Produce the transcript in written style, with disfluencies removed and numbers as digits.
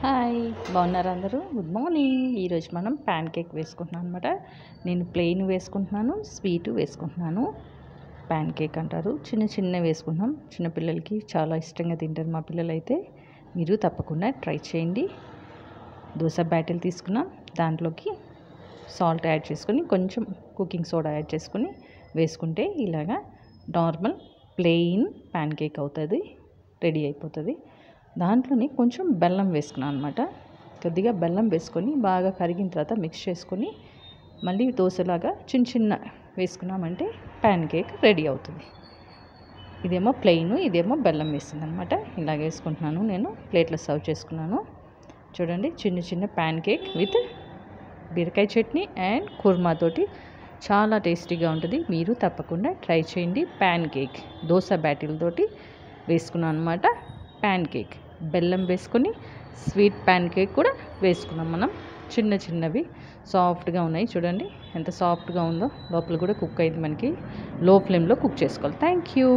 Hi, బాగున్నారా అందరూ? Good morning. ఈరోజు మనం ప్యాన్ కేక్ వేసుకుంటున్నాం అనమాట. నేను ప్లెయిన్ వేసుకుంటున్నాను, స్వీటు వేసుకుంటున్నాను. ప్యాన్ కేక్ అంటారు. చిన్న చిన్న వేసుకుంటున్నాం. చిన్నపిల్లలకి చాలా ఇష్టంగా తింటారు మా పిల్లలైతే. మీరు తప్పకుండా ట్రై చేయండి. దోశ బ్యాటిల్ తీసుకున్నాం. దాంట్లోకి సాల్ట్ యాడ్ చేసుకొని, కొంచెం కుకింగ్ సోడా యాడ్ చేసుకొని వేసుకుంటే ఇలాగా నార్మల్ ప్లెయిన్ ప్యాన్ కేక్ అవుతుంది, రెడీ అయిపోతుంది. దాంట్లోని కొంచెం బెల్లం వేసుకున్నాను అనమాట. కొద్దిగా బెల్లం వేసుకొని బాగా కరిగిన తర్వాత మిక్స్ చేసుకొని మళ్ళీ దోశలాగా చిన్న చిన్న వేసుకున్నామంటే ప్యాన్ కేక్ రెడీ అవుతుంది. ఇదేమో ప్లెయిన్, ఇదేమో బెల్లం వేసింది అనమాట. ఇలాగ వేసుకుంటున్నాను. నేను ప్లేట్లో సర్వ్ చేసుకున్నాను. చూడండి, చిన్న చిన్న ప్యాన్ కేక్ విత్ బీరకాయ చట్నీ అండ్ కుర్మాతోటి చాలా టేస్టీగా ఉంటుంది. మీరు తప్పకుండా ట్రై చేయండి. ప్యాన్ కేక్ దోశ బ్యాటిల్ తోటి వేసుకున్నాను అనమాట. ప్యాన్ కేక్ బెల్లం వేసుకొని స్వీట్ ప్యాన్ కేక్ కూడా వేసుకున్నాం మనం. చిన్న చిన్నవి సాఫ్ట్గా ఉన్నాయి. చూడండి ఎంత సాఫ్ట్గా ఉందో. లోపల కూడా కుక్ అయింది. మనకి లో ఫ్లేమ్లో కుక్ చేసుకోవాలి. Thank you.